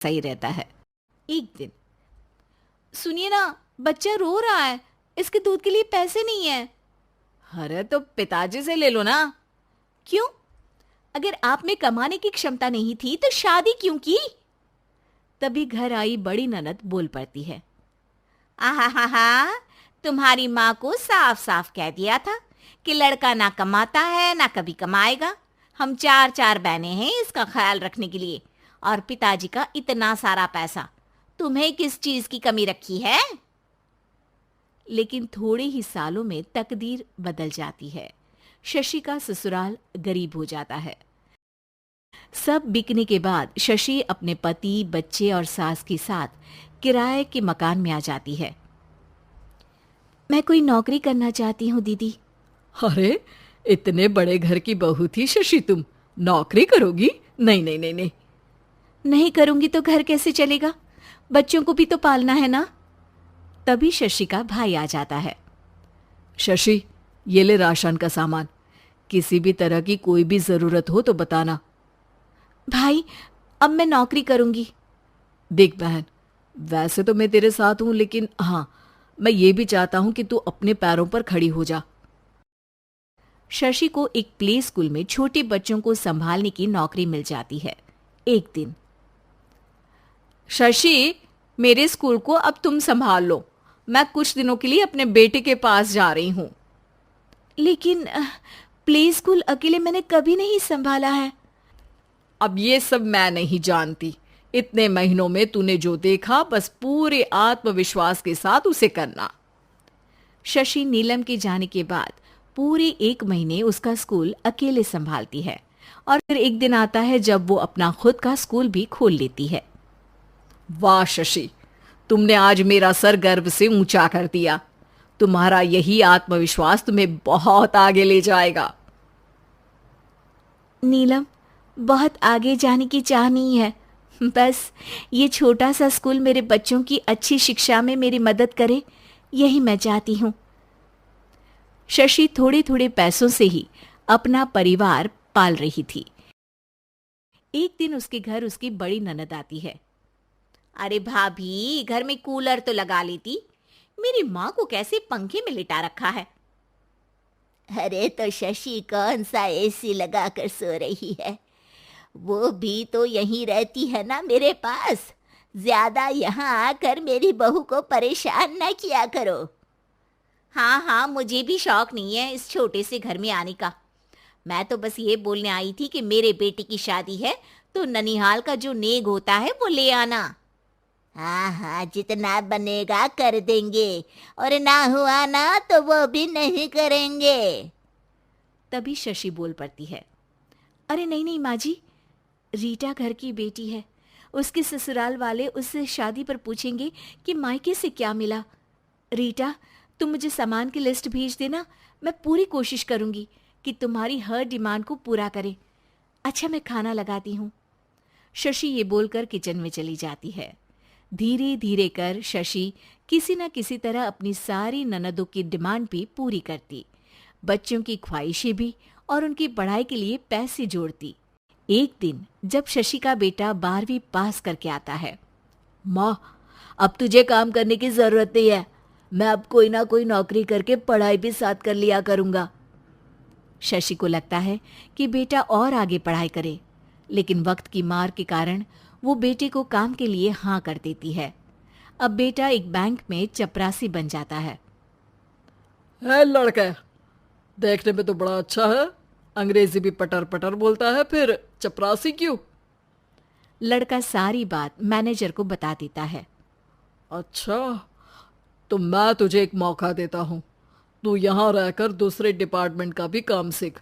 सही रहता है। एक दिन, सुनिए ना, बच्चा रो रहा है, इसके दूध के लिए पैसे नहीं है। अरे तो पिताजी से ले लो ना। क्यों? अगर आप में कमाने की क्षमता नहीं थी तो शादी क्यों की? तभी घर आई बड़ी ननद बोल पड़ती है, आहा हा हा, तुम्हारी माँ को साफ साफ कह दिया था कि लड़का ना कमाता है ना कभी कमाएगा। हम चार चार बहनें हैं इसका ख्याल रखने के लिए, और पिताजी का इतना सारा पैसा, तुम्हें किस चीज की कमी रखी है? लेकिन थोड़े ही सालों में तकदीर बदल जाती है। शशि का ससुराल गरीब हो जाता है। सब बिकने के बाद शशि अपने पति, बच्चे और सास के साथ किराए के मकान में आ जाती है। मैं कोई नौकरी करना चाहती हूँ दीदी। अरे, इतने बड़े घर की बहू थी शशि, तुम नौकरी करोगी? नहीं नहीं नहीं नहीं। नहीं करूंगी तो घर कैसे चलेगा? बच्चों को भी तो पालना है ना। तभी शशि का भाई आ जाता है। शशि, ये ले राशन का सामान, किसी भी तरह की कोई भी जरूरत हो तो बताना। भाई, अब मैं नौकरी करूंगी। देख बहन, वैसे तो मैं तेरे साथ हूं, लेकिन हाँ, मैं ये भी चाहता हूं कि तू अपने पैरों पर खड़ी हो जा। शशि को एक प्ले स्कूल में छोटे बच्चों को संभालने की नौकरी मिल जाती है। एक दिन, शशि, मेरे स्कूल को अब तुम संभाल लो, मैं कुछ दिनों के लिए अपने बेटे के पास जा रही हूं। लेकिन प्ले स्कूल अकेले मैंने कभी नहीं संभाला है। अब ये सब मैं नहीं जानती। इतने महीनों में तूने जो देखा, बस पूरे आत्मविश्वास के साथ उसे करना। शशि नीलम के जाने के बाद पूरे 1 महीने उसका स्कूल अकेले संभालती है, और फिर एक दिन आता है जब वो अपना खुद का स्कूल भी खोल लेती है। वाह शशि, तुमने आज मेरा सर गर्व से ऊंचा कर दिया। तुम्हारा यही आत्मविश्वास तुम्हें बहुत आगे ले जाएगा। नीलम, बहुत आगे जाने की चाह नहीं है, बस ये छोटा सा स्कूल मेरे बच्चों की अच्छी शिक्षा में मेरी मदद करे, यही मैं चाहती हूँ। शशि थोड़े थोड़े पैसों से ही अपना परिवार पाल रही थी। एक दिन उसके घर उसकी बड़ी ननद आती है। अरे भाभी, घर में कूलर तो लगा लेती, मेरी माँ को कैसे पंखे में लिटा रखा है? अरे तो शशि कौन सा एसी लगा कर सो रही है, वो भी तो यहीं रहती है ना मेरे पास। ज्यादा यहाँ आकर मेरी बहू को परेशान न किया करो। हाँ हाँ, मुझे भी शौक नहीं है इस छोटे से घर में आने का। मैं तो बस ये बोलने आई थी कि मेरे बेटे की शादी है तो ननिहाल का जो नेग होता है वो ले आना। हाँ हाँ, जितना बनेगा कर देंगे, और ना हुआ ना तो वो भी नहीं करेंगे। तभी शशि बोल पड़ती है, अरे नहीं नहीं माँ जी, रीटा घर की बेटी है, उसके ससुराल वाले उससे शादी पर पूछेंगे कि मायके से क्या मिला। रीटा, तुम मुझे सामान की लिस्ट भेज देना, मैं पूरी कोशिश करूंगी कि तुम्हारी हर डिमांड को पूरा करें। अच्छा, मैं खाना लगाती हूँ। शशि ये बोलकर किचन में चली जाती है। धीरे धीरे कर शशि किसी न किसी तरह अपनी सारी ननदों की डिमांड भी पूरी करती, बच्चों की ख्वाहिशें भी, और उनकी पढ़ाई के लिए पैसे जोड़ती। एक दिन जब शशि का बेटा 12वीं पास करके आता है, माँ, अब तुझे काम करने की जरूरत नहीं है, मैं अब कोई ना कोई नौकरी करके पढ़ाई भी साथ कर लिया करूंगा। शशि को लगता है कि बेटा और आगे पढ़ाई करे, लेकिन वक्त की मार के कारण वो बेटे को काम के लिए हाँ कर देती है। अब बेटा एक बैंक में चपरासी बन जाता है। लड़का देखने में तो बड़ा अच्छा है, अंग्रेजी भी पटर पटर बोलता है, फिर चपरासी क्यों? लड़का सारी बात मैनेजर को बता देता है। अच्छा, तो मैं तुझे एक मौका देता हूँ, तू यहाँ रहकर दूसरे डिपार्टमेंट का भी काम सीख।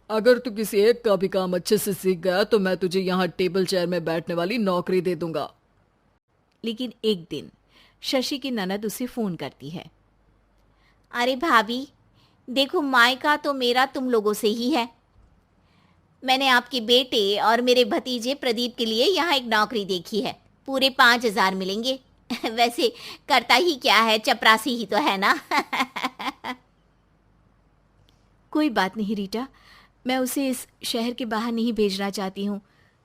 अगर तू किसी एक का भी काम अच्छे से सीख गया तो मैं तुझे यहाँ टेबल चेयर में बैठने वाली नौकरी दे दूंगा। लेकिन एक दिन शशि की ननद उसे फोन करती है। अरे भाभी, देखो, मायका तो मेरा तुम लोगों से ही है। मैंने आपके बेटे और मेरे भतीजे प्रदीप के लिए यहाँ एक नौकरी देखी है, पूरे 5,000 मिलेंगे। वैसे करता ही क्या है, चपरासी ही तो है ना। कोई बात नहीं रीटा, मैं उसे इस शहर के बाहर नहीं भेजना चाहती हूँ,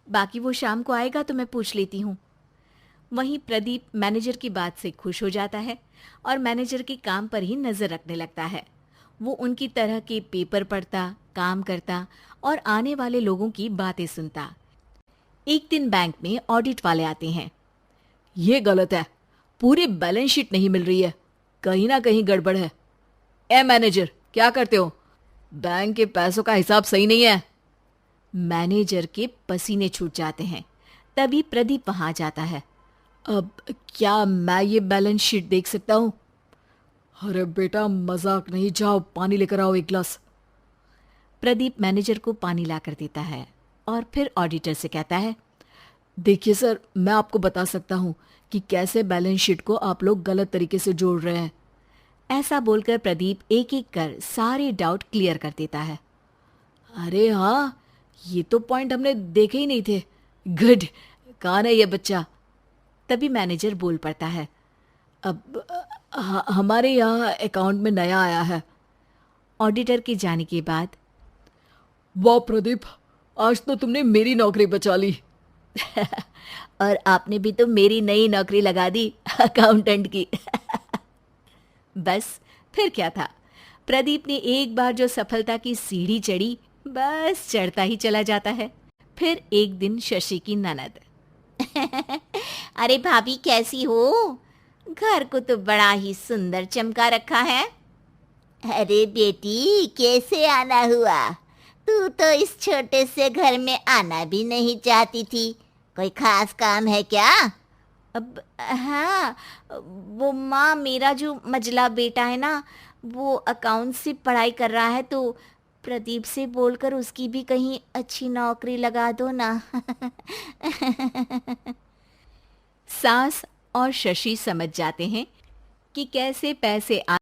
बाकी वो शाम को आएगा तो मैं पूछ लेती हूँ। वहीं प्रदीप मैनेजर की बात से खुश हो जाता है और मैनेजर के काम पर ही नजर रखने लगता है। वो उनकी तरह के पेपर पढ़ता, काम करता और आने वाले लोगों की बातें सुनता। एक दिन बैंक में ऑडिट वाले आते हैं। ये गलत है, पूरी बैलेंस शीट नहीं मिल रही है, कहीं ना कहीं गड़बड़ है। ए मैनेजर, क्या करते हो? बैंक के पैसों का हिसाब सही नहीं है। मैनेजर के पसीने छूट जाते हैं। तभी प्रदीप वहां जाता है। अब क्या मैं ये बैलेंस शीट देख सकता हूँ? अरे बेटा, मजाक नहीं, जाओ पानी लेकर आओ एक गिलास। प्रदीप मैनेजर को पानी लाकर देता है और फिर ऑडिटर से कहता है, देखिए सर, मैं आपको बता सकता हूँ कि कैसे बैलेंस शीट को आप लोग गलत तरीके से जोड़ रहे हैं। ऐसा बोलकर प्रदीप एक एक कर सारे डाउट क्लियर कर देता है। अरे हाँ, ये तो पॉइंट हमने देखे ही नहीं थे। गुड, कौन है ये बच्चा? तभी मैनेजर बोल पड़ता है, अब हमारे यहाँ अकाउंट में नया आया है। ऑडिटर के जाने के बाद, वाह प्रदीप, आज तो तुमने मेरी नौकरी बचा ली। और आपने भी तो मेरी नई नौकरी लगा दी, अकाउंटेंट की। बस फिर क्या था, प्रदीप ने एक बार जो सफलता की सीढ़ी चढ़ी, बस चढ़ता ही चला जाता है। फिर एक दिन शशि की ननद, अरे भाभी कैसी हो? घर को तो बड़ा ही सुंदर चमका रखा है। अरे बेटी, कैसे आना हुआ? तू तो इस छोटे से घर में आना भी नहीं चाहती थी। कोई खास काम है क्या? अब हाँ, वो माँ, मेरा जो मजला बेटा है ना, वो अकाउंट से पढ़ाई कर रहा है, तो प्रदीप से बोलकर उसकी भी कहीं अच्छी नौकरी लगा दो ना। सास और शशि समझ जाते हैं कि कैसे पैसे